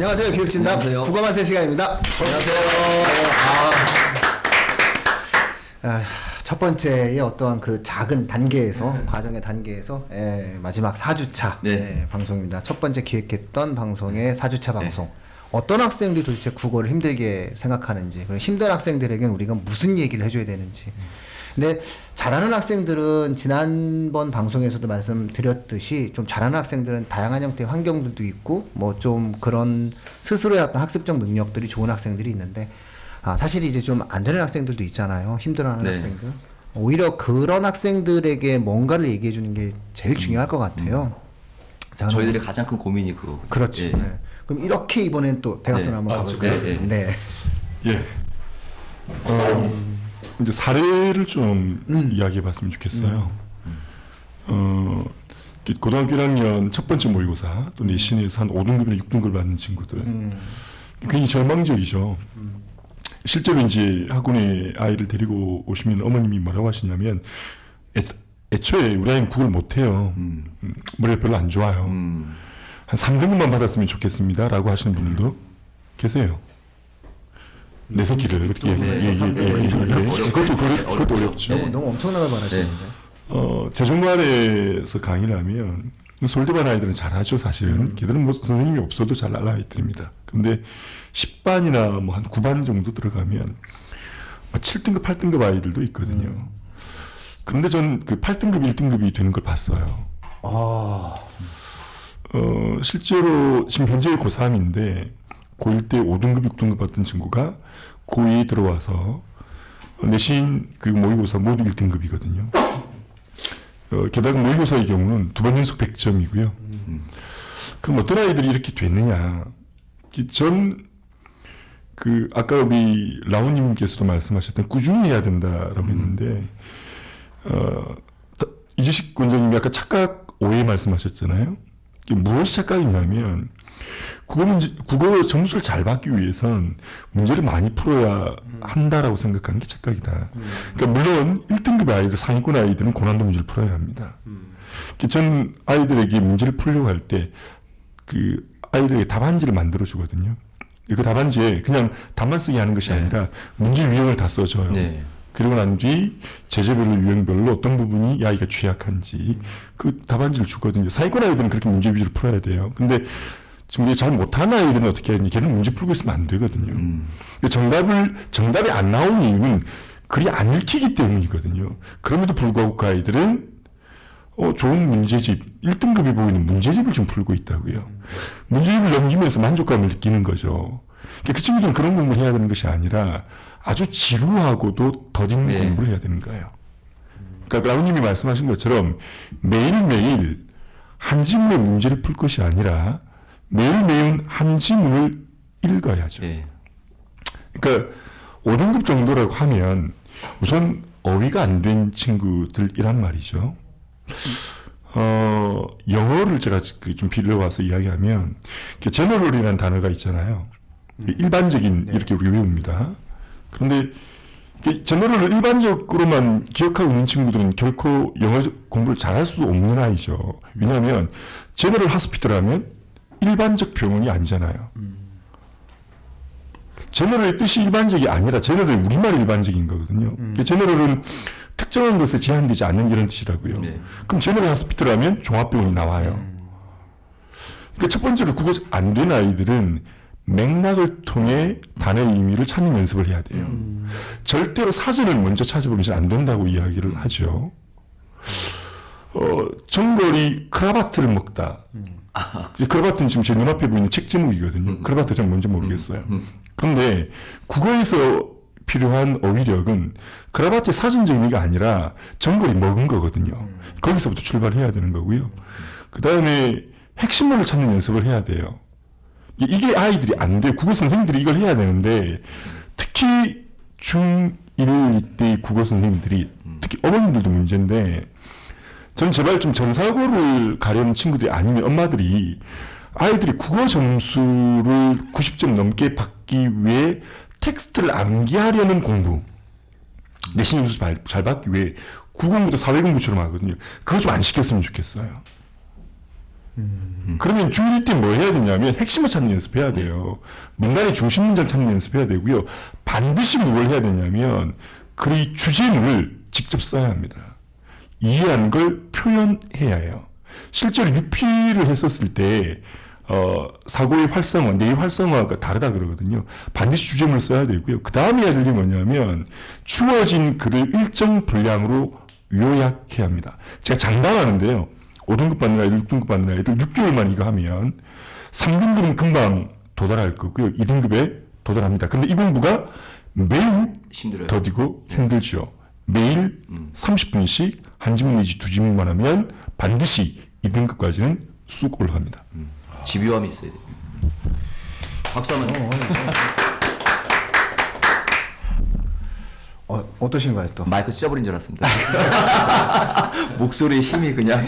안녕하세요. 교육진담 국어만세 시간입니다. 안녕하세요. 첫 번째의 어떠한 그 작은 단계에서 과정의 단계에서 마지막 4주차 방송입니다. 첫 번째 기획했던 방송의 4주차 방송. 어떤 학생들이 도대체 국어를 힘들게 생각하는지, 그리고 힘든 학생들에게는 우리가 무슨 얘기를 해줘야 되는지. 근데 잘하는 학생들은 지난번 방송에서도 말씀드렸듯이 좀 잘하는 학생들은 다양한 형태의 환경들도 있고 뭐 좀 그런 스스로의 어떤 학습적 능력들이 좋은 학생들이 있는데 사실 이제 좀 안 되는 학생들도 있잖아요. 힘들어하는 학생들. 오히려 그런 학생들에게 뭔가를 얘기해 주는 게 제일 중요할 것 같아요. 저희들의 가장 큰 고민이 그거거든요. 그렇지. 네. 그럼 이렇게 이번엔 또 대각선 한번 가볼까요? 네. 이제 사례를 좀 이야기해봤으면 좋겠어요. 고등학교 1학년 첫 번째 모의고사 또 내신에서 한 5등급이나 6등급을 받는 친구들 굉장히 절망적이죠. 실제로 이제 학원에 아이를 데리고 오시면 어머님이 뭐라고 하시냐면 애초에 우리 아이는 국어를 못해요. 머리가 별로 안 좋아요. 한 3등급만 받았으면 좋겠습니다 라고 하시는 분들도 계세요. 내 새끼를 그렇게 얘기해. 그것도 어렵죠. 너무 엄청나게 말하시는데. 재정관에서 강의를 하면 솔대반 아이들은 잘하죠. 사실은 걔들은 뭐 선생님이 없어도 잘 나갈 아이들입니다. 그런데 10반이나 뭐 한 9반 정도 들어가면 7등급, 8등급 아이들도 있거든요. 그런데 전 그 8등급, 1등급이 되는 걸 봤어요. 실제로 지금 현재 고3인데 고1 때 5등급, 6등급 받던 친구가 고2에 들어와서 내신 그리고 모의고사 모두 1등급이거든요. 게다가 모의고사의 경우는 2번 연속 100점이고요. 그럼 어떤 아이들이 이렇게 됐느냐. 아까 우리 라온님께서도 말씀하셨던 꾸준히 해야 된다라고 했는데, 이재식 원장님이 아까 착각 오해 말씀하셨잖아요. 이게 무엇이 착각이냐면, 국어 점수를 잘 받기 위해선 문제를 많이 풀어야 한다라고 생각하는 게 착각이다. 그러니까 물론 1등급 아이들, 상위권 아이들은 고난도 문제를 풀어야 합니다. 전 아이들에게 문제를 풀려고 할 때 그 아이들에게 답안지를 만들어 주거든요. 그 답안지에 그냥 답만 쓰게 하는 것이 아니라 문제 유형을 다 써줘요. 그리고 난 뒤 제재별로 유형별로 어떤 부분이 이 아이가 취약한지 그 답안지를 주거든요. 상위권 아이들은 그렇게 문제 위주로 풀어야 돼요. 근데 지금 잘 못하는 아이들은 어떻게 하니? 걔는 문제 풀고 있으면 안 되거든요. 정답이 안 나오는 이유는 글이 안 읽히기 때문이거든요. 그럼에도 불구하고 그 아이들은 좋은 문제집, 1등급이 보이는 문제집을 좀 풀고 있다고요. 문제집을 넘기면서 만족감을 느끼는 거죠. 그 친구들은 그런 공부를 해야 되는 것이 아니라 아주 지루하고도 더딘 공부를 해야 되는 거예요. 그러니까 라우님이 말씀하신 것처럼 매일매일 한 지문의 문제를 풀 것이 아니라 매일매일 한 지문을 읽어야죠. 그러니까 5등급 정도라고 하면 우선 어휘가 안 된 친구들이란 말이죠. 영어를 제가 좀 빌려와서 이야기하면 제너럴이라는 단어가 있잖아요. 일반적인 이렇게 우리가 외웁니다. 그런데 제너럴을 일반적으로만 기억하고 있는 친구들은 결코 영어 공부를 잘할 수 없는 아이죠. 왜냐하면 제너럴 하스피터라면 일반적 병원이 아니잖아요. 제너럴의 뜻이 일반적이 아니라 제너럴의 우리말 일반적인 거거든요. 제너럴은 특정한 것에 제한되지 않는 이런 뜻이라고요. 그럼 제너럴 하스피터라면 종합병원이 나와요. 그러니까 첫 번째로 국어 안 된 아이들은 맥락을 통해 단어의 의미를 찾는 연습을 해야 돼요. 절대로 사전을 먼저 찾아보면 안 된다고 이야기를 하죠. 정걸이 크라바트를 먹다. 크라바트는 지금 제 눈앞에 보이는 책 제목이거든요. 크라바트 전 뭔지 모르겠어요. 그런데 국어에서 필요한 어휘력은 크라바트의 사전적 의미가 아니라 정걸이 먹은 거거든요. 거기서부터 출발해야 되는 거고요. 그 다음에 핵심문을 찾는 연습을 해야 돼요. 이게 아이들이 안 돼요. 국어 선생님들이 이걸 해야 되는데 특히 중1 때의 국어 선생님들이 특히 어머님들도 문제인데 저는 제발 좀 전사고를 가려는 친구들이 아니면 엄마들이 아이들이 국어 점수를 90점 넘게 받기 위해 텍스트를 암기하려는 공부, 내신 점수 잘 받기 위해 국어공부도 사회공부처럼 하거든요. 그거 좀 안 시켰으면 좋겠어요. 그러면 중1 때 뭐 해야 되냐면 핵심을 찾는 연습해야 돼요. 뭔가의 중심 문장 찾는 연습해야 되고요. 반드시 뭘 해야 되냐면 그 주제문을 직접 써야 합니다. 이해하는 걸 표현해야 해요. 실제로 6P를 했었을 때 사고의 활성화, 뇌의 활성화가 다르다 그러거든요. 반드시 주제문을 써야 되고요. 그 다음에 해야 될 게 뭐냐면 주어진 글을 일정 분량으로 요약해야 합니다. 제가 장담하는데요. 5등급 받는 아이들, 6등급 받는 아이들 6개월만 이거 하면 3등급은 금방 도달할 거고요. 2등급에 도달합니다. 근데 이 공부가 매우 힘들어요. 더디고 힘들죠. 매일 30분씩 한 지문 내지 두 지문만 하면 반드시 2등급까지는 쑥 올라갑니다. 집요함이 있어야 돼요. 박수 한번. 어떠신가요 또? 마이크 찢어버린 줄 알았습니다. 목소리의 힘이 그냥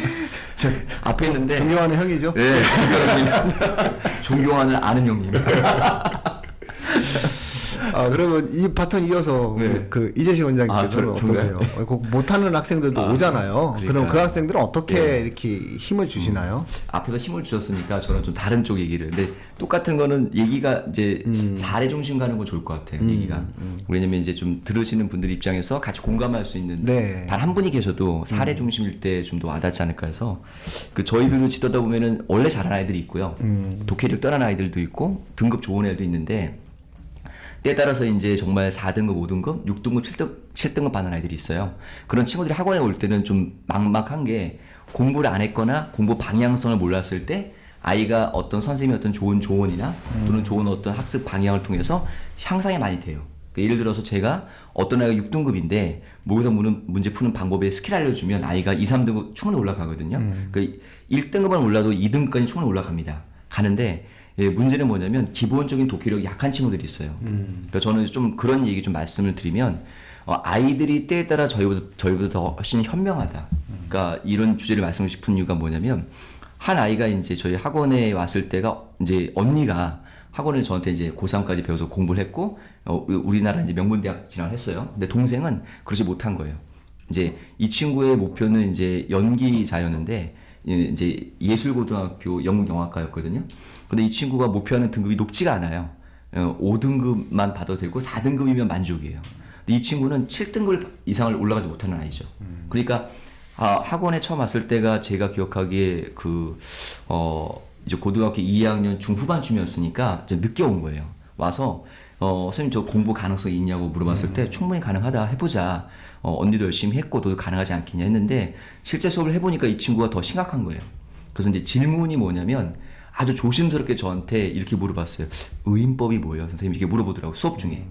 저 앞에 있는데. 존경하는 형이죠? 네, 존경하는 존경하는 아는 형님. 그러면 이 바톤 이어서 네. 그 이재식 원장님께서는 어떠세요? 못하는 학생들도 오잖아요. 그럼 그 학생들은 어떻게 이렇게 힘을 주시나요? 앞에서 힘을 주셨으니까 저는 좀 다른 쪽 얘기를. 근데 똑같은 거는 얘기가 이제 사례 중심 가는 건 좋을 것 같아요. 얘기가. 왜냐면 이제 좀 들으시는 분들 입장에서 같이 공감할 수 있는 네. 단 한 분이 계셔도 사례 중심일 때 좀 더 와닿지 않을까 해서 그 저희들도 지도다 보면은 원래 잘하는 아이들이 있고요. 독해력 떠난 아이들도 있고 등급 좋은 애들도 있는데 때에 따라서 이제 정말 4등급, 5등급, 6등급, 7등급 받는 아이들이 있어요. 그런 친구들이 학원에 올 때는 좀 막막한 게 공부를 안 했거나 공부 방향성을 몰랐을 때 아이가 어떤 선생님의 어떤 좋은 조언이나 또는 좋은 어떤 학습 방향을 통해서 향상이 많이 돼요. 그러니까 예를 들어서 제가 어떤 아이가 6등급인데 모의고사 문제 푸는 방법에 스킬 알려주면 아이가 2, 3등급 충분히 올라가거든요. 그러니까 1등급은 올라도 2등급까지 충분히 올라갑니다. 가는데 예, 문제는 뭐냐면 기본적인 독해력이 약한 친구들이 있어요. 그러니까 저는 좀 그런 얘기 좀 말씀을 드리면 아이들이 때에 따라 저희보다 더 훨씬 현명하다. 그러니까 이런 주제를 말씀드리고 싶은 이유가 뭐냐면 한 아이가 이제 저희 학원에 왔을 때가 이제 언니가 학원을 저한테 이제 고3까지 배워서 공부를 했고 우리나라 이제 명문대학 진학을 했어요. 근데 동생은 그러지 못한 거예요. 이제 이 친구의 목표는 이제 연기자였는데 이제 예술고등학교 영국영화과였거든요. 근데 이 친구가 목표하는 등급이 높지가 않아요. 5등급만 받아도 되고 4등급이면 만족이에요. 근데 이 친구는 7등급 이상을 올라가지 못하는 아이죠. 그러니까 학원에 처음 왔을 때가 제가 기억하기에 이제 고등학교 2학년 중후반쯤이었으니까 좀 늦게 온 거예요. 와서 선생님 저 공부 가능성이 있냐고 물어봤을 때 충분히 가능하다 해보자. 언니도 열심히 했고 너도 가능하지 않겠냐 했는데 실제 수업을 해보니까 이 친구가 더 심각한 거예요. 그래서 이제 질문이 뭐냐면 아주 조심스럽게 저한테 이렇게 물어봤어요. 의인법이 뭐예요? 선생님 이렇게 물어보더라고요. 수업 중에.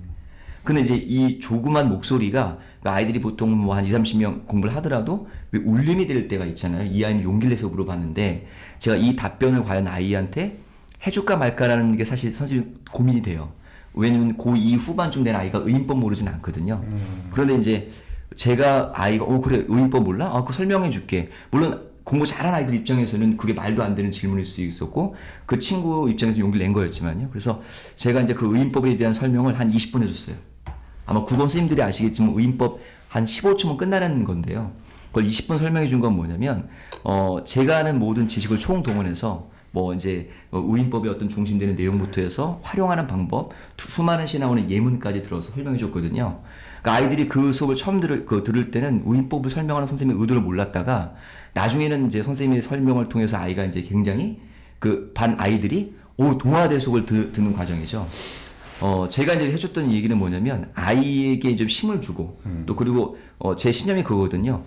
근데 이제 이 조그만 목소리가 아이들이 보통 뭐 한 20, 30명 공부를 하더라도 왜 울림이 될 때가 있잖아요. 이 아이는 용기를 내서 물어봤는데 제가 이 답변을 과연 아이한테 해줄까 말까라는 게 사실 선생님 고민이 돼요. 왜냐면 고2 후반쯤 된 아이가 의인법 모르진 않거든요. 그런데 이제 제가 아이가 그래 의인법 몰라? 그거 설명해 줄게. 물론 공부 잘하는 아이들 입장에서는 그게 말도 안 되는 질문일 수 있었고 그 친구 입장에서 용기를 낸 거였지만요. 그래서 제가 이제 그 의인법에 대한 설명을 한 20분 해줬어요. 아마 국어 선생님들이 아시겠지만 의인법 한 15초면 끝나는 건데요. 그걸 20분 설명해 준 건 뭐냐면 제가 아는 모든 지식을 총동원해서 뭐 이제 의인법의 어떤 중심되는 내용부터 해서 활용하는 방법, 수많은 시 나오는 예문까지 들어서 설명해 줬거든요. 그러니까 아이들이 그 수업을 처음 들을 때는 의인법을 설명하는 선생님의 의도를 몰랐다가 나중에는 이제 선생님의 설명을 통해서 아이가 이제 굉장히 그 반 아이들이 동화대 수업을 듣는 과정이죠. 제가 이제 해줬던 얘기는 뭐냐면 아이에게 좀 힘을 주고 또 그리고 제 신념이 그거거든요.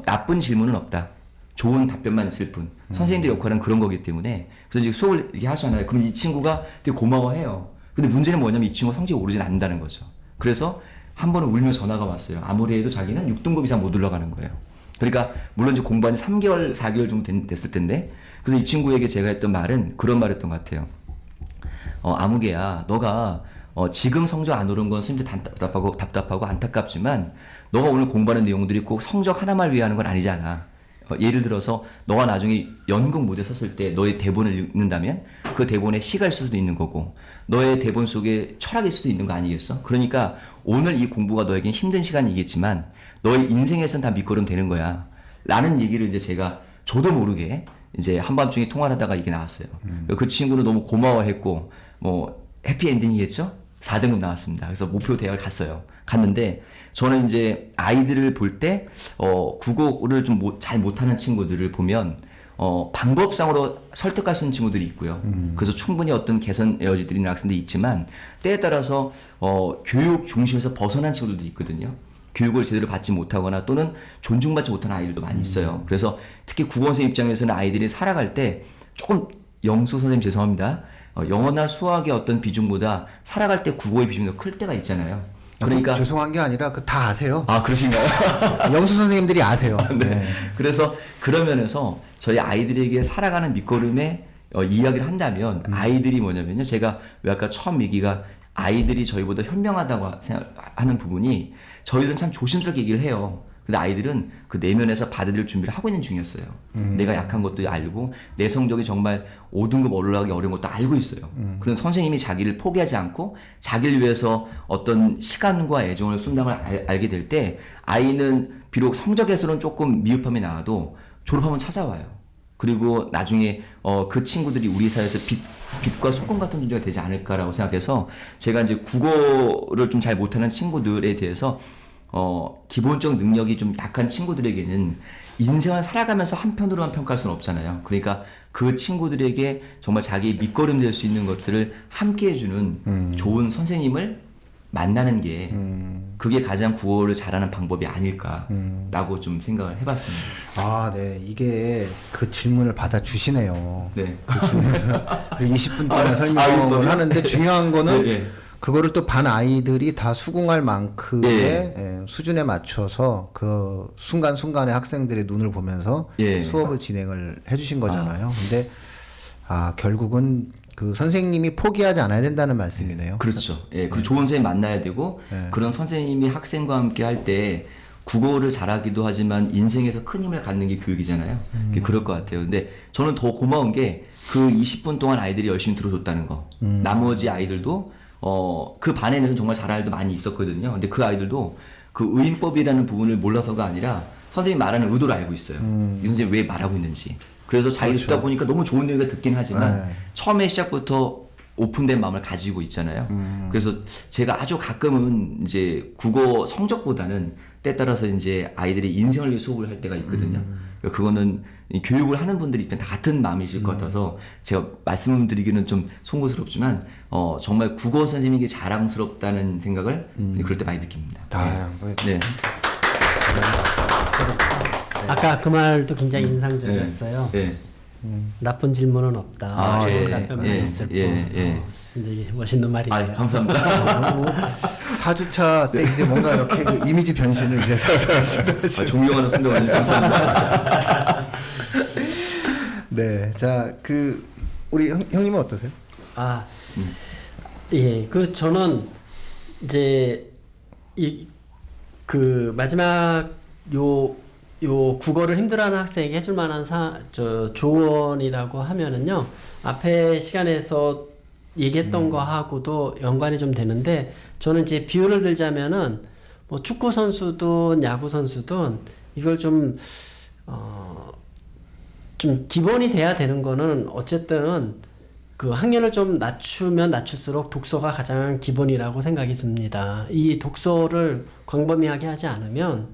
나쁜 질문은 없다. 좋은 답변만 있을 뿐. 선생님들 역할은 그런 거기 때문에 그래서 이제 수업을 이렇게 하잖아요. 그럼 이 친구가 되게 고마워해요. 근데 문제는 뭐냐면 이 친구가 성적이 오르진 않는다는 거죠. 그래서 한 번은 울며 전화가 왔어요. 아무리 해도 자기는 6등급 이상 못 올라가는 거예요. 그러니까 물론 이제 공부한 지 3개월, 4개월 정도 됐을 텐데 그래서 이 친구에게 제가 했던 말은 그런 말이었던 것 같아요. 아무개야, 너가 지금 성적 안 오른 건 선생님들 답답하고 안타깝지만 너가 오늘 공부하는 내용들이 꼭 성적 하나만 위하는 건 아니잖아. 예를 들어서 너가 나중에 연극 무대 섰을 때 너의 대본을 읽는다면 그 대본에 시가 있을 수도 있는 거고 너의 대본 속에 철학일 수도 있는 거 아니겠어? 그러니까 오늘 이 공부가 너에겐 힘든 시간이겠지만 너의 인생에선 다 밑거름 되는 거야. 라는 얘기를 이제 제가 저도 모르게 이제 한밤중에 통화를 하다가 이게 나왔어요. 그 친구는 너무 고마워했고 뭐 해피 엔딩이겠죠? 4등급 나왔습니다. 그래서 목표 대학을 갔어요. 갔는데 저는 이제 아이들을 볼 때 국어를 좀 잘 못하는 친구들을 보면 방법상으로 설득할 수 있는 친구들이 있고요. 그래서 충분히 어떤 개선 여지들이 있는 학생들이 있지만 때에 따라서 교육 중심에서 벗어난 친구들도 있거든요. 교육을 제대로 받지 못하거나 또는 존중받지 못하는 아이들도 많이 있어요. 그래서 특히 국어선생 입장에서는 아이들이 살아갈 때 조금 영수 선생님 죄송합니다. 영어나 수학의 어떤 비중보다 살아갈 때 국어의 비중이 더 클 때가 있잖아요. 그러니까 죄송한 게 아니라 다 아세요. 아 그러신가요? 영수 선생님들이 아세요. 네. 네. 그래서 그런 면에서 저희 아이들에게 살아가는 밑거름에 이야기를 한다면 아이들이 뭐냐면요. 제가 왜 아까 처음 얘기가 아이들이 저희보다 현명하다고 생각하는 부분이 저희들은 참 조심스럽게 얘기를 해요. 근데 아이들은 그 내면에서 받아들일 준비를 하고 있는 중이었어요. 내가 약한 것도 알고 내 성적이 정말 5등급 올라가기 어려운 것도 알고 있어요. 그런 선생님이 자기를 포기하지 않고 자기를 위해서 어떤 시간과 애정을 쏜다는 걸 알게 될 때 아이는 비록 성적에서는 조금 미흡함이 나와도 졸업하면 찾아와요. 그리고 나중에 그 친구들이 우리 사회에서 빛과 소금 같은 존재가 되지 않을까라고 생각해서 제가 이제 국어를 좀 잘 못하는 친구들에 대해서 기본적 능력이 좀 약한 친구들에게는 인생을 살아가면서 한편으로만 평가할 수는 없잖아요. 그러니까 그 친구들에게 정말 자기의 밑거름 될 수 있는 것들을 함께 해주는 좋은 선생님을 만나는 게 그게 가장 국어를 잘하는 방법이 아닐까라고 좀 생각을 해봤습니다. 아, 네. 이게 그 질문을 받아주시네요. 네. 그 질문을 20분 동안 설명을 하는데 중요한 거는 네. 그거를 또 반 아이들이 다 수긍할 만큼의 예. 수준에 맞춰서 그 순간순간의 학생들의 눈을 보면서 예. 수업을 진행을 해주신 거잖아요. 근데 결국은 그 선생님이 포기하지 않아야 된다는 말씀이네요. 그렇죠. 예, 그리고 좋은 선생님 만나야 되고 그런 선생님이 학생과 함께 할 때 국어를 잘하기도 하지만 인생에서 큰 힘을 갖는 게 교육이잖아요. 그럴 것 같아요. 근데 저는 더 고마운 게 그 20분 동안 아이들이 열심히 들어줬다는 거. 나머지 아이들도 그 반에는 정말 잘하는 아이도 많이 있었거든요. 근데 그 아이들도 그 의인법이라는 부분을 몰라서가 아니라 선생님이 말하는 의도를 알고 있어요. 이 선생님이 왜 말하고 있는지. 그래서 자기가 듣다 보니까 너무 좋은 얘기가 듣긴 하지만 처음에 시작부터 오픈된 마음을 가지고 있잖아요. 그래서 제가 아주 가끔은 이제 국어 성적보다는 때에 따라서 이제 아이들의 인생을 위해 수업을 할 때가 있거든요. 그러니까 그거는 교육을 하는 분들이 일단 다 같은 마음이실 것 같아서 제가 말씀드리기는 좀 송구스럽지만 정말 국어 선생님에게 자랑스럽다는 생각을 그럴 때 많이 느낍니다. 네. 아까 그 말도 굉장히 인상적이었어요. 네. 나쁜 질문은 없다. 예, 답변만 예, 있을 뿐. 예. 굉장히 멋있는 말이네요. 감사합니다. 4주차 때 이제 뭔가 이렇게 그 이미지 변신을 이제 살살 시도하시고. 존경하는 선배님 감사합니다. 네, 자, 우리 형님은 어떠세요? 예, 저는 이제 그 마지막 요 국어를 힘들어하는 학생에게 해줄 만한 조언이라고 하면은요, 앞에 시간에서 얘기했던 거하고도 연관이 좀 되는데, 저는 이제 비유를 들자면은 뭐 축구 선수든 야구 선수든 이걸 좀 기본이 돼야 되는 거는 어쨌든 그 학년을 좀 낮추면 낮출수록 독서가 가장 기본이라고 생각이 듭니다. 이 독서를 광범위하게 하지 않으면,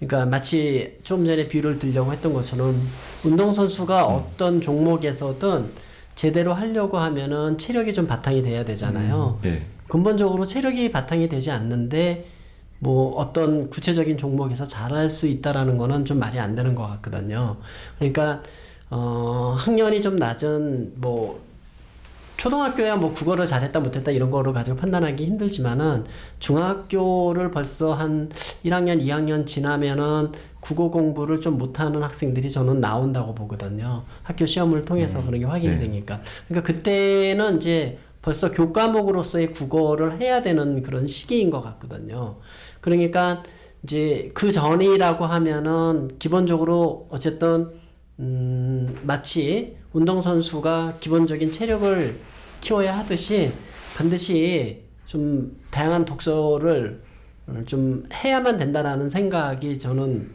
그러니까 마치 좀 전에 비유를 들려고 했던 것처럼 운동선수가 어떤 종목에서든 제대로 하려고 하면은 체력이 좀 바탕이 돼야 되잖아요. 네. 근본적으로 체력이 바탕이 되지 않는데 뭐 어떤 구체적인 종목에서 잘할 수 있다라는 거는 좀 말이 안 되는 것 같거든요. 그러니까 학년이 좀 낮은 뭐 초등학교야 뭐 국어를 잘했다 못했다 이런 거를 가지고 판단하기 힘들지만은 중학교를 벌써 한 1학년, 2학년 지나면은 국어 공부를 좀 못하는 학생들이 저는 나온다고 보거든요. 학교 시험을 통해서 그런 게 확인이 되니까. 그러니까 그때는 이제 벌써 교과목으로서의 국어를 해야 되는 그런 시기인 것 같거든요. 그러니까 이제 그 전이라고 하면은 기본적으로 어쨌든 마치 운동선수가 기본적인 체력을 키워야 하듯이 반드시 좀 다양한 독서를 좀 해야만 된다라는 생각이 저는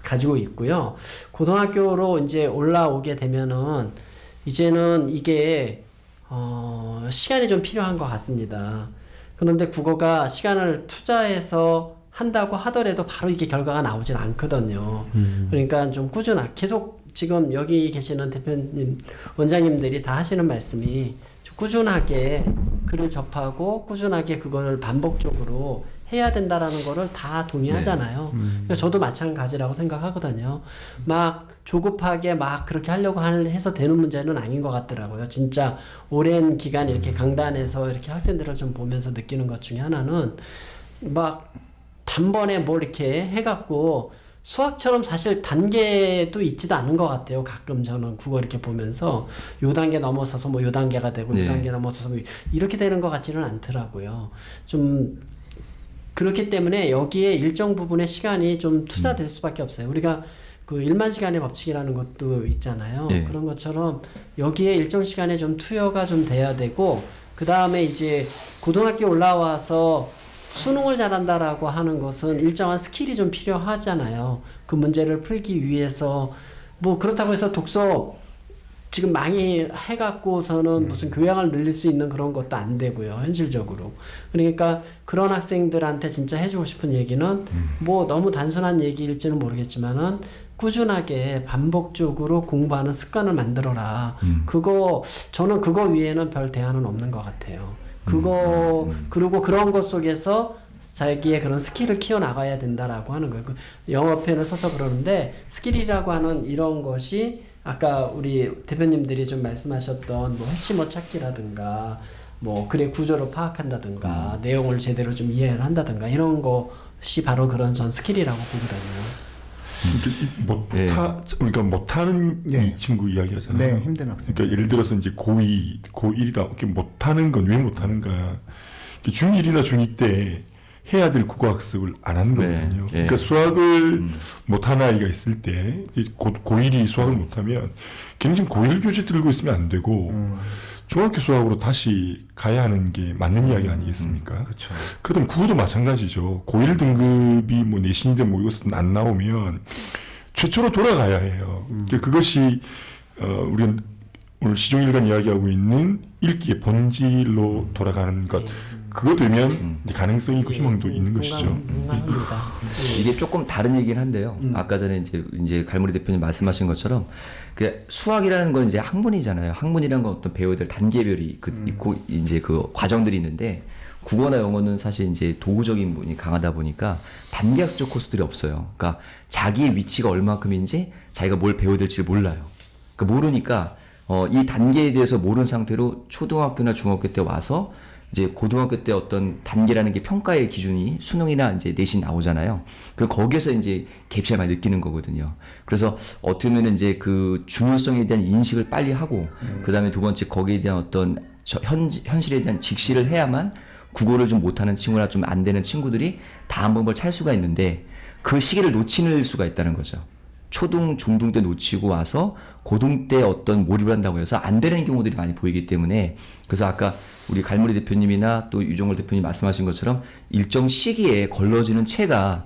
가지고 있고요. 고등학교로 이제 올라오게 되면은 이제는 이게 시간이 좀 필요한 것 같습니다. 그런데 국어가 시간을 투자해서 한다고 하더라도 바로 이게 결과가 나오진 않거든요. 그러니까 좀 꾸준하게 계속 지금 여기 계시는 대표님, 원장님들이 다 하시는 말씀이 좀 꾸준하게 글을 접하고 꾸준하게 그걸 반복적으로 해야 된다라는 거를 다 동의하잖아요. 그러니까 저도 마찬가지라고 생각하거든요. 막 조급하게 막 그렇게 하려고 해서 되는 문제는 아닌 것 같더라고요. 진짜 오랜 기간 이렇게 강단에서 이렇게 학생들을 좀 보면서 느끼는 것 중에 하나는 막 단번에 뭘 이렇게 해갖고 수학처럼 사실 단계도 있지도 않은 것 같아요. 가끔 저는 국어 이렇게 보면서 요 단계 넘어서서 뭐 요 단계가 되고 요 단계 넘어서서 뭐 이렇게 되는 것 같지는 않더라고요. 좀 그렇기 때문에 여기에 일정 부분의 시간이 좀 투자될 수밖에 없어요. 우리가 그 1만 시간의 법칙이라는 것도 있잖아요. 그런 것처럼 여기에 일정 시간에 좀 투여가 좀 돼야 되고, 그 다음에 이제 고등학교 올라와서 수능을 잘한다라고 하는 것은 일정한 스킬이 좀 필요하잖아요. 그 문제를 풀기 위해서 뭐 그렇다고 해서 독서 지금 많이 해갖고서는 무슨 교양을 늘릴 수 있는 그런 것도 안 되고요, 현실적으로. 그러니까 그런 학생들한테 진짜 해주고 싶은 얘기는 뭐 너무 단순한 얘기일지는 모르겠지만은 꾸준하게 반복적으로 공부하는 습관을 만들어라. 저는 그거 위에는 별 대안은 없는 것 같아요. 그리고 그런 것 속에서 자기의 그런 스킬을 키워나가야 된다라고 하는 거예요. 그 영어 표현을 써서 그러는데 스킬이라고 하는 이런 것이 아까 우리 대표님들이 좀 말씀하셨던 뭐 핵심어 찾기라든가 뭐 글의 구조를 파악한다든가 내용을 제대로 좀 이해를 한다든가 이런 것이 바로 그런 전 스킬이라고 보거든요. 우리가 못하는 이 친구 이야기하잖아요. 네, 힘든 학생. 그러니까 예를 들어서 이제 고2, 고1이다. 이렇게 못하는 건 왜 못하는가? 중1이나 중2 때 해야 될 국어 학습을 안 하는 거거든요. 그러니까 수학을 못하는 아이가 있을 때 고1이 수학을 못하면 굉장히 고1 교재 들고 있으면 안 되고 중학교 수학으로 다시 가야 하는 게 맞는 이야기 아니겠습니까? 그렇죠. 그렇다면 국어도 마찬가지죠. 고1 등급이 뭐 내신이든 뭐 이것은 안 나오면 최초로 돌아가야 해요. 그것이 우리는 오늘 시종일관 이야기하고 있는 읽기의 본질로 돌아가는 것. 그거 되면 가능성이 있고 희망도 있는 것이죠. 이게 조금 다른 얘기긴 한데요. 아까 전에 이제 갈무리 대표님 말씀하신 것처럼 그 수학이라는 건 이제 학문이잖아요. 학문이라는 건 어떤 배워야 될 단계별이 있고 이제 그 과정들이 있는데 국어나 영어는 사실 이제 도구적인 부분이 강하다 보니까 단계학적 코스들이 없어요. 그러니까 자기의 위치가 얼마큼인지 자기가 뭘 배워야 될지를 몰라요. 그러니까 모르니까 이 단계에 대해서 모르는 상태로 초등학교나 중학교 때 와서 이제 고등학교 때 어떤 단계라는 게 평가의 기준이 수능이나 이제 내신 나오잖아요. 그리고 거기에서 이제 갭차를 많이 느끼는 거거든요. 그래서 어떻게 보면 이제 그 중요성에 대한 인식을 빨리 하고, 그 다음에 두 번째 거기에 대한 어떤 현실에 대한 직시를 해야만 국어를 좀 못하는 친구나 좀 안 되는 친구들이 다음 방법을 찾을 수가 있는데 그 시기를 놓치는 수가 있다는 거죠. 초등, 중등 때 놓치고 와서 고등 때 어떤 몰입을 한다고 해서 안 되는 경우들이 많이 보이기 때문에, 그래서 아까 우리 갈무리 대표님이나 또 유종걸 대표님 말씀하신 것처럼 일정 시기에 걸러지는 체가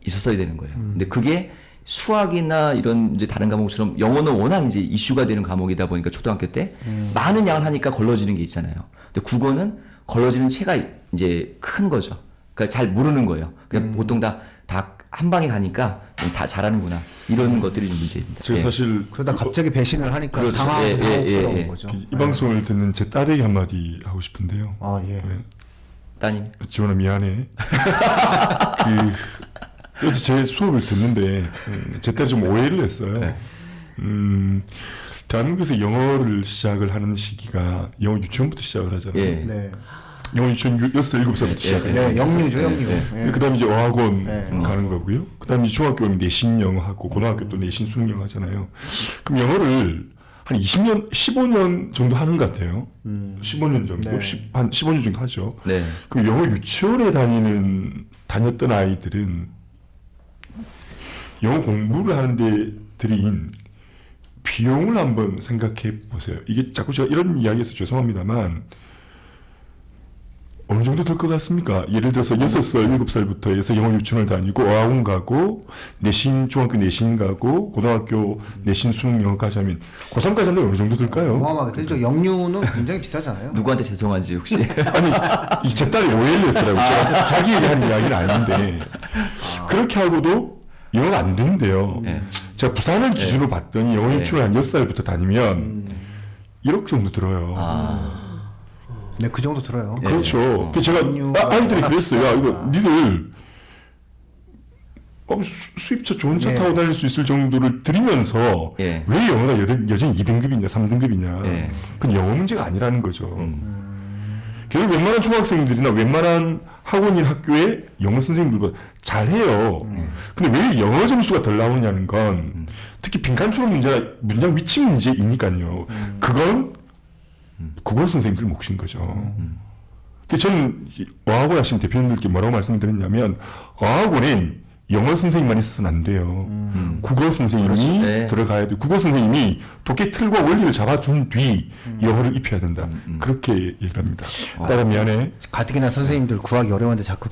있었어야 되는 거예요. 근데 그게 수학이나 이런 이제 다른 과목처럼 영어는 워낙 이제 이슈가 되는 과목이다 보니까 초등학교 때 많은 양을 하니까 걸러지는 게 있잖아요. 근데 국어는 걸러지는 체가 이제 큰 거죠. 그러니까 잘 모르는 거예요. 그냥 보통 다 한 방에 가니까 다 잘하는구나. 이런 것들이 좀 문제입니다. 제가 사실 그러다 갑자기 배신을 하니까 그렇죠. 당황스러운 거죠. 이 방송을 듣는 제 딸에게 한마디 하고 싶은데요. 아, 예. 따님. 지원아 미안해. 어제 제 수업을 듣는데 제 딸이 좀 오해를 했어요. 대한민국에서 영어를 시작을 하는 시기가 영어 유치원부터 시작을 하잖아요. 예. 네. 영어 유치원 6, 7살부터 시작해요. 네, 영유죠, 영유. 그 다음에 이제 어학원 가는 거고요. 그 다음에 저중학교 오면 내신 영어 하고, 고등학교 또 내신 수능 영어 하잖아요. 그럼 영어를 한 20년, 15년 정도 하는 것 같아요. 15년 정도, 네. 한 15년 정도 하죠. 네. 그럼 영어 유치원에 다녔던 아이들은 영어 공부를 하는데 들인 비용을 한번 생각해 보세요. 이게 자꾸 제가 이런 이야기해서 죄송합니다만, 어느 정도 될 것 같습니까? 예를 들어서 6살, 7살부터 해서 영어 유치원을 다니고 어학원 가고 내신, 중학교 내신 가고 고등학교 내신 수능 영어까지 하면 고3까지 하면 어느 정도 될까요? 어마어마하게 들죠. 영유는 굉장히 비싸잖아요. 누구한테 죄송한지 혹시 아니, 제 딸이 오해를 했더라고요. 제가 자기 얘기하는 이야기는 아닌데 그렇게 하고도 영어가 안 되는데요. 제가 부산을 기준으로 봤더니 영어 유치원을 한 6살부터 다니면 1억 정도 들어요. 네, 그 정도 들어요. 그렇죠. 그래서 제가 아이들이 그랬어요. 야, 이거 니들 수입차 좋은 차 타고 다닐 수 있을 정도를 들이면서 왜 영어가 여전히 2등급이냐 3등급이냐 그건 영어 문제가 아니라는 거죠. 결국 웬만한 중학생들이나 웬만한 학원인 학교에 영어 선생님들보다 잘해요. 근데 왜 영어 점수가 덜 나오냐는 건 특히 빈칸 추론 문장 위치 문제이니까요. 그건 국어 선생님들 몫인 거죠. 그래서 저는 어학원 하신 대표님들께 뭐라고 말씀드렸냐면 어학원엔 영어 선생님만 있어서는 안 돼요. 국어 선생님이 들어가야 돼요. 국어 선생님이 독해 틀과 원리를 잡아준 뒤 영어를 입혀야 된다. 그렇게 얘기를 합니다. 딸아 미안해. 가뜩이나 선생님들 구하기 어려운데 자꾸.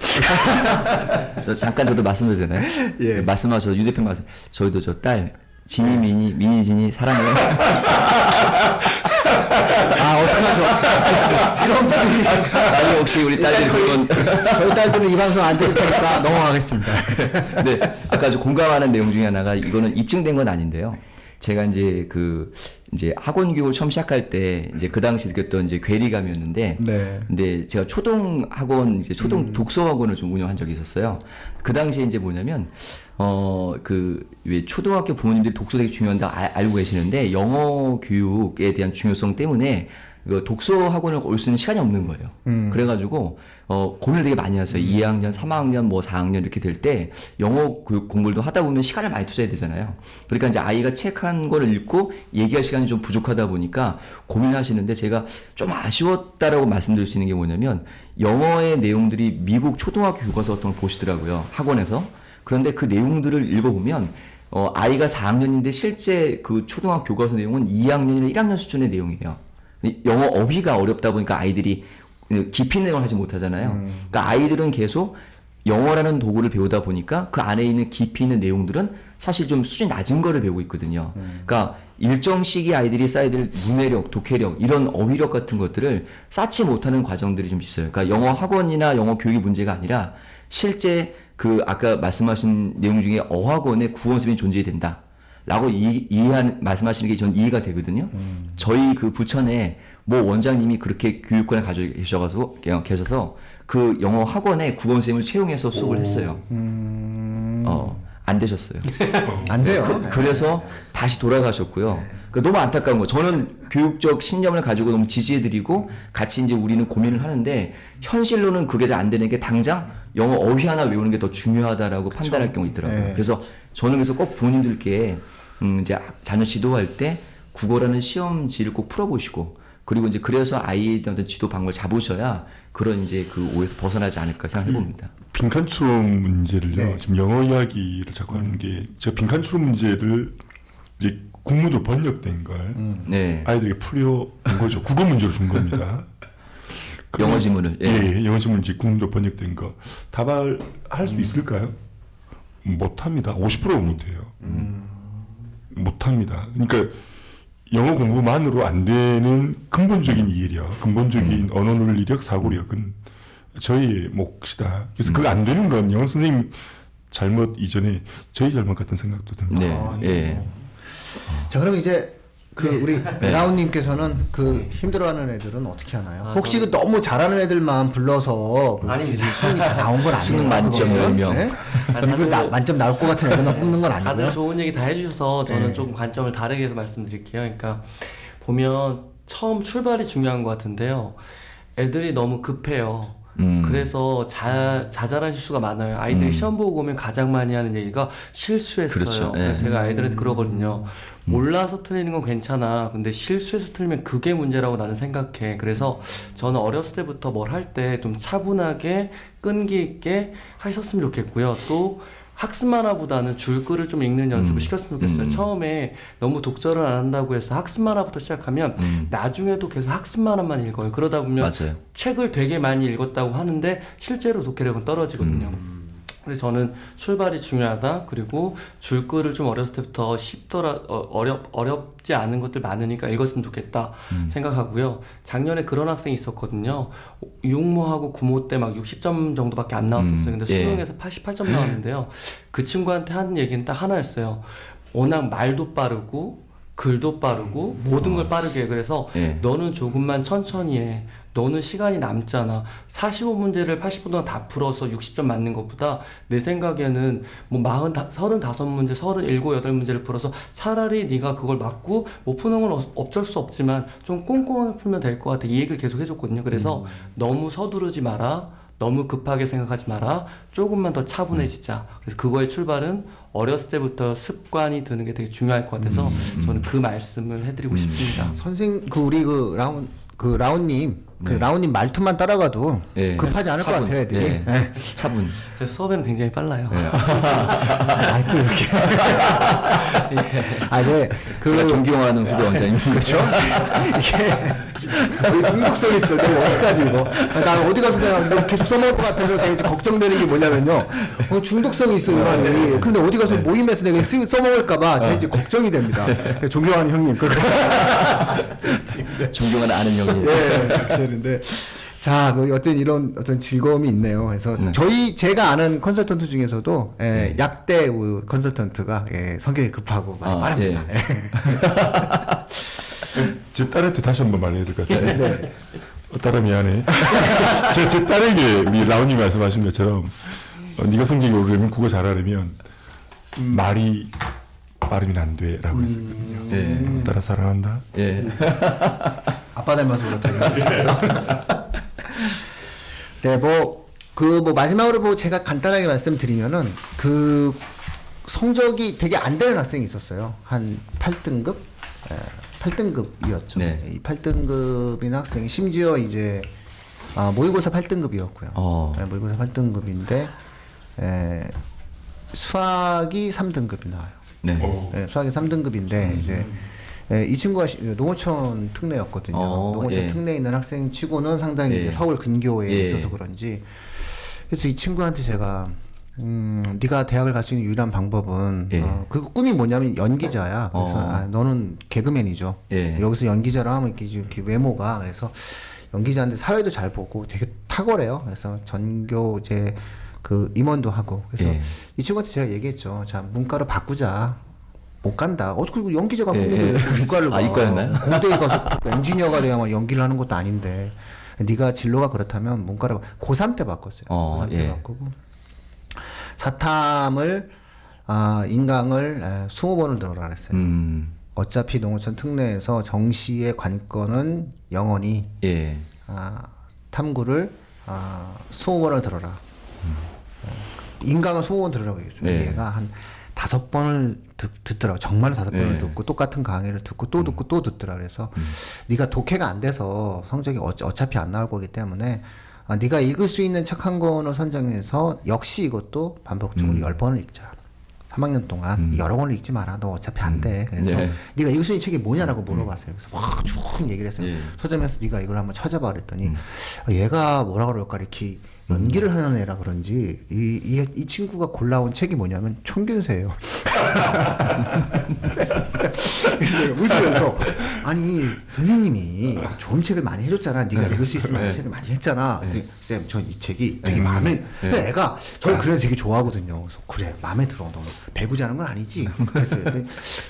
잠깐 저도 말씀드려도 되나요? 예. 말씀하셔서 유대표 말씀. 저희도 저 딸 진이 미니 진이 사랑해. 어떡하죠? 이런 분이. 나중에 혹시 우리 딸들이 그런 저희 딸들은 이 방송 안 들을 테니까 넘어가겠습니다. 네, 아까 저 공감하는 내용 중에 하나가 이거는 입증된 건 아닌데요. 제가 이제 이제 학원 교육을 처음 시작할 때 이제 그 당시 느꼈던 이제 괴리감이었는데, 근데 제가 초등 학원 이제 초등 독서 학원을 좀 운영한 적이 있었어요. 그 당시에 이제 뭐냐면 왜 초등학교 부모님들이 독서 되게 중요한다 알고 계시는데 영어 교육에 대한 중요성 때문에 독서 학원을 올 수 있는 시간이 없는 거예요. 그래가지고 고민을 되게 많이 하세요. 2학년, 3학년, 뭐 4학년 이렇게 될 때 영어 교육 공부를 하다 보면 시간을 많이 투자해야 되잖아요. 그러니까 이제 아이가 책 한 거를 읽고 얘기할 시간이 좀 부족하다 보니까 고민하시는데 제가 좀 아쉬웠다라고 말씀드릴 수 있는 게 뭐냐면 영어의 내용들이 미국 초등학교 교과서 같은 걸 보시더라고요. 학원에서. 그런데 그 내용들을 읽어보면 아이가 4학년인데 실제 그 초등학교 교과서 내용은 2학년이나 1학년 수준의 내용이에요. 영어 어휘가 어렵다 보니까 아이들이 깊이 있는 걸 하지 못하잖아요. 그러니까 아이들은 계속 영어라는 도구를 배우다 보니까 그 안에 있는 깊이 있는 내용들은 사실 좀 수준이 낮은 거를 배우고 있거든요. 그러니까 일정 시기 아이들이 쌓아야 될 문해력, 독해력, 이런 어휘력 같은 것들을 쌓지 못하는 과정들이 좀 있어요. 그러니까 영어 학원이나 영어 교육이 문제가 아니라 실제 아까 말씀하신 내용 중에 어학원에 국어 선생님이 존재해야 된다. 라고 말씀하시는 게 전 이해가 되거든요. 저희 그 부천에 뭐 원장님이 그렇게 교육권에 가지고 계셔서 그 영어 학원에 국어 선생님을 채용해서 수업을 했어요. 안 되셨어요. 안 돼요. 그래서 다시 돌아가셨고요. 너무 안타까운 거. 저는 교육적 신념을 가지고 너무 지지해드리고 같이 이제 우리는 고민을 하는데 현실로는 그게 잘 안 되는 게 당장 영어 어휘 하나 외우는 게 더 중요하다라고 판단할 경우 있더라고요. 그래서 저는 그래서 꼭 부모님들께 이제 자녀 지도할 때 국어라는 시험지를 꼭 풀어보시고 그리고 이제 그래서 아이의 어떤 지도 방법을 잡으셔야 그런 이제 그 오해에서 벗어나지 않을까 생각해 봅니다. 빈칸 추론 문제를요. 지금 영어 이야기를 자꾸 하는 게 제가 빈칸 추론 문제를 이제 국문으로 번역된 걸 아이들에게 풀려온 거죠. 국어 문제로 준 겁니다. 영어 지문을 영어 지문 이제 국문으로 번역된 거 답할 수 있을까요? 못합니다. 50%가 못해요. 못합니다. 그러니까 영어 공부만으로 안 되는 근본적인 이해력, 근본적인 언어 논리력, 사고력은 저희의 몫이다. 그래서 그거 안 되는 건 영어 선생님 잘못 이전에 저희 잘못 같은 생각도 듭니다. 자, 그럼 이제 우리 라운님께서는 힘들어하는 애들은 어떻게 하나요? 혹시 너무 잘하는 애들만 불러서 수능이 다 나온 건 아니에요? 수능 만점 10명. 이거 만점 나올 것 같은 애들만 뽑는 건 아니고요? 다들 좋은 얘기 다 해주셔서 저는 조금 관점을 다르게 해서 말씀드릴게요. 그러니까 보면 처음 출발이 중요한 것 같은데요. 애들이 너무 급해요. 그래서 자잘한 실수가 많아요. 아이들이 시험 보고 오면 가장 많이 하는 얘기가 실수했어요. 그렇죠. 그래서 제가 아이들한테 그러거든요. 몰라서 틀리는 건 괜찮아. 근데 실수해서 틀리면 그게 문제라고 나는 생각해. 그래서 저는 어렸을 때부터 뭘 할 때 좀 차분하게 끈기 있게 하셨으면 좋겠고요. 또 학습 만화보다는 줄글을 좀 읽는 연습을 시켰으면 좋겠어요. 처음에 너무 독서를 안 한다고 해서 학습 만화부터 시작하면 나중에도 계속 학습 만화만 읽어요. 그러다 보면 맞아요. 책을 되게 많이 읽었다고 하는데 실제로 독해력은 떨어지거든요. 그래서 저는 출발이 중요하다. 그리고 줄글을 좀 어렸을 때부터 어렵지 않은 것들 많으니까 읽었으면 좋겠다 생각하고요. 작년에 그런 학생이 있었거든요. 육모하고 구모 때 막 60점 정도밖에 안 나왔었어요. 근데 예. 수능에서 88점 나왔는데요. 그 친구한테 한 얘기는 딱 하나였어요. 워낙 말도 빠르고 글도 빠르고 모든 걸 빠르게 해. 그래서 예. 너는 조금만 천천히 해. 너는 시간이 남잖아. 45문제를 80분 동안 다 풀어서 60점 맞는 것보다 내 생각에는 뭐 35문제, 37, 8문제를 풀어서 차라리 네가 그걸 맞고 못 푸는 건 어쩔 수 없지만 좀 꼼꼼하게 풀면 될 것 같아. 이 얘기를 계속 해줬거든요. 그래서 너무 서두르지 마라. 너무 급하게 생각하지 마라. 조금만 더 차분해지자. 그래서 그거의 출발은 어렸을 때부터 습관이 드는 게 되게 중요할 것 같아서 저는 그 말씀을 해드리고 싶습니다. 우리 라온님 라온님 말투만 따라가도 예. 급하지 않을 것 차분. 같아요, 애들이. 예. 예. 차분. 제 수업에는 굉장히 빨라요. 아, 또 이렇게. 네. 제가 존경하는 후배 원장님. 그렇죠? 이게 중독성 있어. 내가 어떡하지 이거? 나 어디 가서 내가 이거 계속 써먹을 것 같아서 되게 걱정되는 게 뭐냐면요. 중독성이 있어 이 말이. 근데 어디 가서 모임에서 내가 써먹을까봐 제가 이제 걱정이 됩니다. 존경하는 형님. 존경하는 아는 형님. 예. 되는데. 자, 어떤 즐거움이 있네요. 그래서 제가 아는 컨설턴트 중에서도 약대 컨설턴트가 성격이 급하고 많이 빠릅니다. 예. 제 딸한테 다시 한번 말해야 될 것 같아요. 네. 딸아 미안해. 제 딸에게 우리 라온이 말씀하신 것처럼 네가 성적이 오르려면 국어 잘하려면 말이 빠르면 안 돼라고 했었거든요. 딸아 사랑한다. 예. 아빠 닮아서 그렇다. 네, 마지막으로 제가 간단하게 말씀드리면은 성적이 되게 안 되는 학생이 있었어요. 한 8등급? 8등급이었죠. 네. 이 8등급인 학생이 심지어 이제 모의고사 8등급이었고요. 네, 모의고사 8등급인데 수학이 3등급이 나와요. 네. 네, 수학이 3등급인데 이제 이 친구가 농어촌 특례였거든요. 농어촌 예. 특례에 있는 학생 치고는 상당히 예. 이제 서울 근교에 예. 있어서 그런지 그래서 이 친구한테 제가 네가 대학을 갈 수 있는 유일한 방법은 예. 그 꿈이 뭐냐면 연기자야. 그래서 너는 개그맨이죠. 예. 여기서 연기자라 하면 이렇게 외모가 그래서 연기자인데 사회도 잘 보고 되게 탁월해요. 그래서 전교 이제 그 임원도 하고 그래서 예. 이 친구한테 제가 얘기했죠. 자 문과로 바꾸자. 못 간다. 그리고 연기자가 꿈인데 왜 문과를 가? 이과였나요? 공대에 가서 엔지니어가 돼야만 연기를 하는 것도 아닌데 네가 진로가 그렇다면 문과를 고3 때 바꿨어요. 고3 때 예. 바꾸고 사탐을 인강을 20번을 들어라 그랬어요. 어차피 농어촌 특례에서 정시의 관건은 영원히 예. 탐구를 20번을 들어라. 인강은 20번 들으라고 얘기했어요. 예. 얘가 한 5번을 듣더라고. 정말 5번을 예. 듣고 똑같은 강의를 듣고 또 듣고 또 듣더라. 그래서 네가 독해가 안 돼서 성적이 어차피 안 나올 거기 때문에 네가 읽을 수 있는 책 한 권을 선정해서 역시 이것도 반복적으로 10번을 읽자. 3학년 동안 여러 권을 읽지 마라. 너 어차피 안 돼. 그래서 네. 네가 읽을 수 있는 책이 뭐냐라고 물어봤어요. 그래서 막 쭉 얘기를 했어요. 예. 서점에서 네가 이걸 한번 찾아봐 그랬더니 얘가 뭐라 그럴까 이렇게 연기를 하는 애라 그런지 이 친구가 골라온 책이 뭐냐면 총균세예요. 그래서 웃으면서 아니 선생님이 좋은 책을 많이 해줬잖아. 네가 읽을 수 있을 만한 책을 많이 했잖아. 근데 쌤, 전 이 책이 되게 마음에 애가 저는 그래서 되게 좋아하거든요. 그래서 그래 마음에 들어. 너 배구자는 건 아니지. 그랬어요.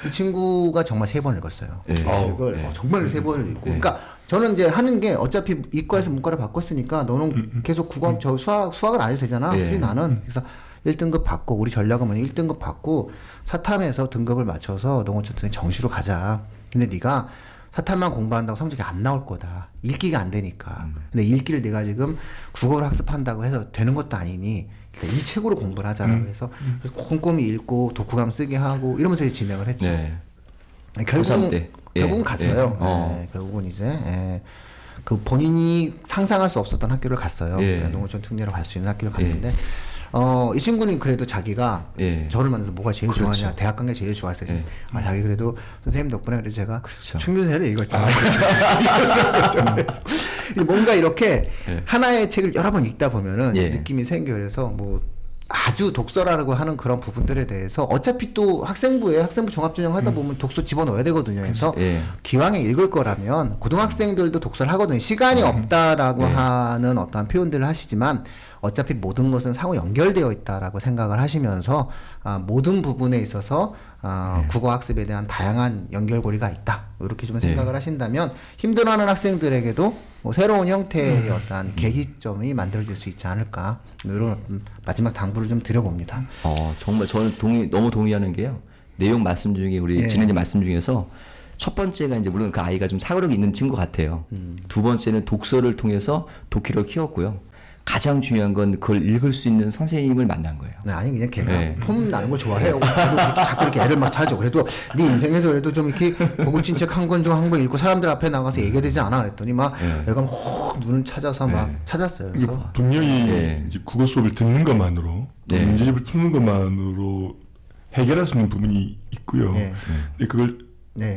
이 친구가 정말 3번 읽었어요. 이 책을 정말 3번을 읽고. 그러니까 저는 이제 하는 게 어차피 이과에서 문과를 바꿨으니까 너는 계속 국어 수학을 안 해도 되잖아. 예. 그래서 나는 그래서 1등급 받고 우리 전략은 1등급 받고 사탐에서 등급을 맞춰서 농어촌 특례 정시로 가자. 근데 네가 사탐만 공부한다고 성적이 안 나올 거다. 읽기가 안 되니까. 근데 읽기를 내가 지금 국어를 학습한다고 해서 되는 것도 아니니 일단 이 책으로 공부를 하자라고 해서 꼼꼼히 읽고 독후감 쓰게 하고 이러면서 이제 진행을 했죠. 네. 결국은 갔어요. 예. 결국은 이제 그 본인이 상상할 수 없었던 학교를 갔어요. 예. 농어촌 특례로 갈 수 있는 학교를 갔는데 이 친구는 그래도 자기가 예. 저를 만나서 뭐가 제일 그렇죠. 좋아하냐, 대학 간 게 제일 좋았어요. 예. 자기 그래도 선생님 덕분에 그래도 제가 그렇죠. 충균세를 읽었잖아요. 그래서 뭔가 이렇게 하나의 책을 여러 번 읽다 보면은 예. 느낌이 생겨요. 그래서 뭐 아주 독서라고 하는 그런 부분들에 대해서 어차피 또 학생부 종합전형 하다 보면 독서 집어넣어야 되거든요. 그래서 예. 기왕에 읽을 거라면 고등학생들도 독서를 하거든요. 시간이 없다라고 하는 어떠한 표현들을 하시지만 어차피 모든 것은 상호 연결되어 있다라고 생각을 하시면서 모든 부분에 있어서 국어 학습에 대한 다양한 연결고리가 있다. 이렇게 좀 생각을 하신다면 힘들어하는 학생들에게도 뭐 새로운 형태의 어떤 계기점이 만들어질 수 있지 않을까. 이런 마지막 당부를 좀 드려봅니다. 정말 저는 너무 동의하는 게요. 내용 말씀 중에 우리 진행자 말씀 중에서 첫 번째가 이제 물론 그 아이가 좀 사고력이 있는 친구 같아요. 두 번째는 독서를 통해서 독해를 키웠고요. 가장 중요한 건 그걸 읽을 수 있는 선생님을 만난 거예요. 네, 아니 그냥 걔가 폼 나는 거 좋아해요. 자꾸 이렇게 애를 막 찾아. 그래도 네 인생에서 그래도 좀 이렇게 고급진 책 한 권 좀 한 권 읽고 사람들 앞에 나가서 얘기가 되지 않아 그랬더니 막 애가 막 눈을 찾아서 막 찾았어요. 그래서 분명히 이제 국어 수업을 듣는 것만으로 또 문제집을 푸는 것만으로 해결할 수 있는 부분이 있고요. 근데 그걸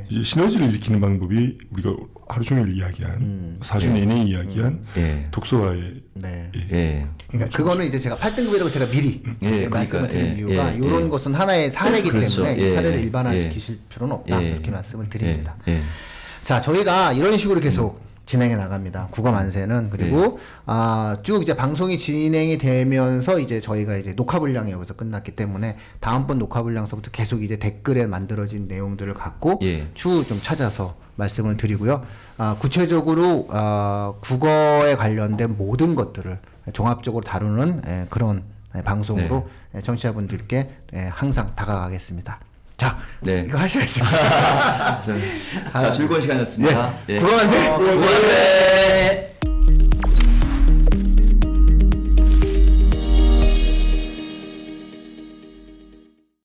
이제 시너지를 일으키는 방법이 우리가 하루 종일 이야기한 4주 내내 이야기한 독서와의 그러니까 그거는 이제 제가 8등급이라고 제가 미리 말씀을 드린 이유가 이런 것은 하나의 사례이기 그렇죠. 때문에 이 사례를 일반화시키실 필요는 없다 이렇게 말씀을 드립니다. 자, 저희가 이런 식으로 계속 진행해 나갑니다. 국어 만세는. 그리고 쭉 이제 방송이 진행이 되면서 이제 저희가 이제 녹화 분량이 여기서 끝났기 때문에 다음번 녹화 분량서부터 계속 이제 댓글에 만들어진 내용들을 갖고 추후 좀 찾아서 말씀을 드리고요. 구체적으로 국어에 관련된 모든 것들을 종합적으로 다루는 그런 방송으로 청취자분들께 항상 다가가겠습니다. 자, 이거 하셔야죠. 자, 즐거운 시간이었습니다. 국어 만세! 네.